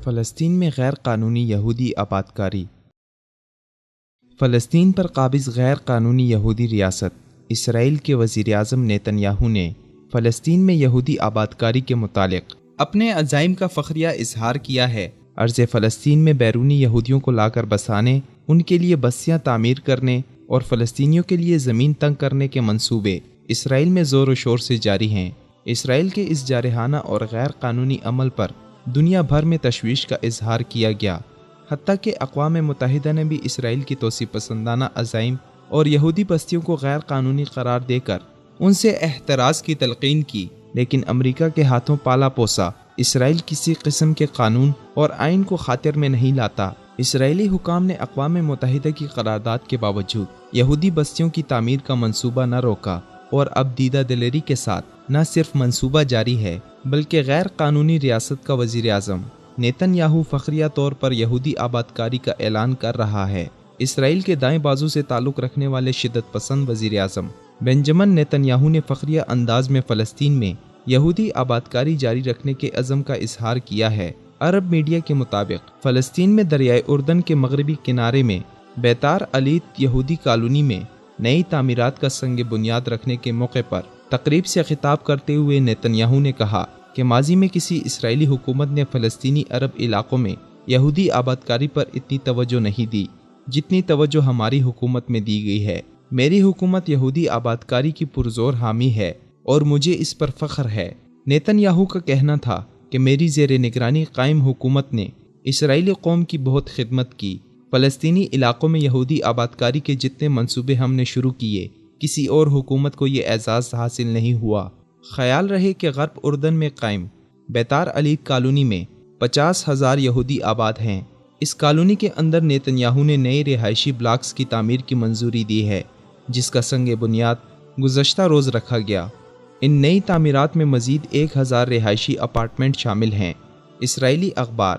فلسطین میں غیر قانونی یہودی آبادکاری۔ فلسطین پر قابض غیر قانونی یہودی ریاست اسرائیل کے وزیر اعظم نیتن یاہو نے فلسطین میں یہودی آبادکاری کے متعلق اپنے عزائم کا فخریہ اظہار کیا ہے۔ ارض فلسطین میں بیرونی یہودیوں کو لا کر بسانے، ان کے لیے بستیاں تعمیر کرنے اور فلسطینیوں کے لیے زمین تنگ کرنے کے منصوبے اسرائیل میں زور و شور سے جاری ہیں۔ اسرائیل کے اس جارحانہ اور غیر قانونی عمل پر دنیا بھر میں تشویش کا اظہار کیا گیا، حتیٰ کہ اقوام متحدہ نے بھی اسرائیل کی توسیع پسندانہ عزائم اور یہودی بستیوں کو غیر قانونی قرار دے کر ان سے احتراز کی تلقین کی، لیکن امریکہ کے ہاتھوں پالا پوسا اسرائیل کسی قسم کے قانون اور آئین کو خاطر میں نہیں لاتا۔ اسرائیلی حکام نے اقوام متحدہ کی قرارداد کے باوجود یہودی بستیوں کی تعمیر کا منصوبہ نہ روکا، اور اب دیدہ دلیری کے ساتھ نہ صرف منصوبہ جاری ہے بلکہ غیر قانونی ریاست کا وزیر اعظم نیتن یاہو فخریہ طور پر یہودی آبادکاری کا اعلان کر رہا ہے۔ اسرائیل کے دائیں بازو سے تعلق رکھنے والے شدت پسند وزیر اعظم بنجمن نیتن یاہو نے فخریہ انداز میں فلسطین میں یہودی آبادکاری جاری رکھنے کے عزم کا اظہار کیا ہے۔ عرب میڈیا کے مطابق فلسطین میں دریائے اردن کے مغربی کنارے میں بیتار علیت یہودی کالونی میں نئی تعمیرات کا سنگ بنیاد رکھنے کے موقع پر تقریب سے خطاب کرتے ہوئے نیتن یاہو نے کہا کہ ماضی میں کسی اسرائیلی حکومت نے فلسطینی عرب علاقوں میں یہودی آبادکاری پر اتنی توجہ نہیں دی جتنی توجہ ہماری حکومت میں دی گئی ہے۔ میری حکومت یہودی آبادکاری کی پرزور حامی ہے اور مجھے اس پر فخر ہے۔ نیتن یاہو کا کہنا تھا کہ میری زیر نگرانی قائم حکومت نے اسرائیلی قوم کی بہت خدمت کی۔ فلسطینی علاقوں میں یہودی آبادکاری کے جتنے منصوبے ہم نے شروع کیے، کسی اور حکومت کو یہ اعزاز حاصل نہیں ہوا۔ خیال رہے کہ غرب اردن میں قائم بیتار علیت کالونی میں 50,000 یہودی آباد ہیں۔ اس کالونی کے اندر نیتن یاہو نے نئے رہائشی بلاکس کی تعمیر کی منظوری دی ہے، جس کا سنگ بنیاد گزشتہ روز رکھا گیا۔ ان نئی تعمیرات میں مزید 1000 رہائشی اپارٹمنٹ شامل ہیں۔ اسرائیلی اخبار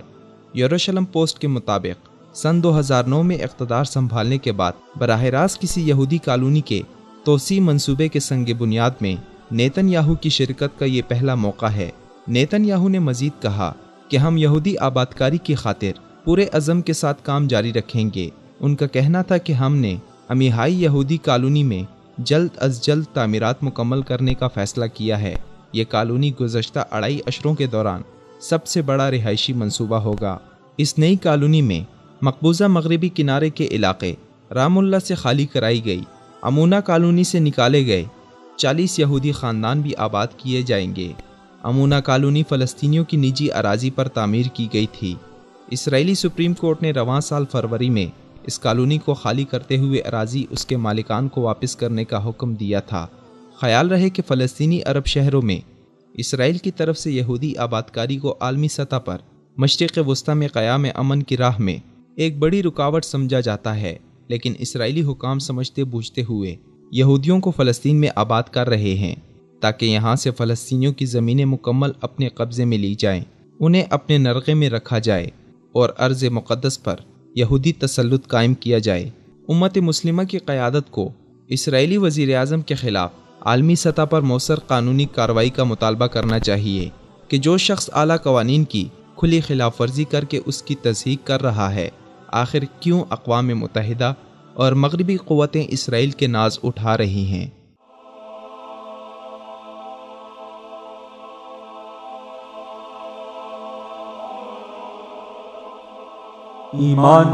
یروشلم پوسٹ کے مطابق سن 2009 میں اقتدار سنبھالنے کے بعد براہ راست کسی یہودی کالونی کے توسیع منصوبے کے سنگ بنیاد میں نیتن یاہو کی شرکت کا یہ پہلا موقع ہے۔ نیتن یاہو نے مزید کہا کہ ہم یہودی آبادکاری کی خاطر پورے عزم کے ساتھ کام جاری رکھیں گے۔ ان کا کہنا تھا کہ ہم نے عمیہائی یہودی کالونی میں جلد از جلد تعمیرات مکمل کرنے کا فیصلہ کیا ہے۔ یہ کالونی گزشتہ 2.5 عشروں کے دوران سب سے بڑا رہائشی منصوبہ ہوگا۔ اس نئی کالونی میں مقبوضہ مغربی کنارے کے علاقے رام اللہ سے خالی کرائی گئی، امونا کالونی سے نکالے گئے 40 یہودی خاندان بھی آباد کیے جائیں گے۔ امونا کالونی فلسطینیوں کی نجی اراضی پر تعمیر کی گئی تھی۔ اسرائیلی سپریم کورٹ نے رواں سال فروری میں اس کالونی کو خالی کرتے ہوئے اراضی اس کے مالکان کو واپس کرنے کا حکم دیا تھا۔ خیال رہے کہ فلسطینی عرب شہروں میں اسرائیل کی طرف سے یہودی آبادکاری کو عالمی سطح پر مشرق وسطیٰ میں قیام امن کی راہ میں ایک بڑی رکاوٹ سمجھا جاتا ہے، لیکن اسرائیلی حکام سمجھتے بوجھتے ہوئے یہودیوں کو فلسطین میں آباد کر رہے ہیں تاکہ یہاں سے فلسطینیوں کی زمینیں مکمل اپنے قبضے میں لی جائیں، انہیں اپنے نرغے میں رکھا جائے اور ارض مقدس پر یہودی تسلط قائم کیا جائے۔ امت مسلمہ کی قیادت کو اسرائیلی وزیر اعظم کے خلاف عالمی سطح پر مؤثر قانونی کارروائی کا مطالبہ کرنا چاہیے کہ جو شخص اعلیٰ قوانین کی کھلی خلاف ورزی کر کے اس کی تصحیح کر رہا ہے، آخر کیوں اقوام متحدہ اور مغربی قوتیں اسرائیل کے ناز اٹھا رہی ہیں؟ ایمان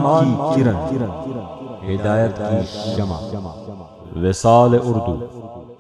کی کرن، ہدایت کی شمع، وصال اردو۔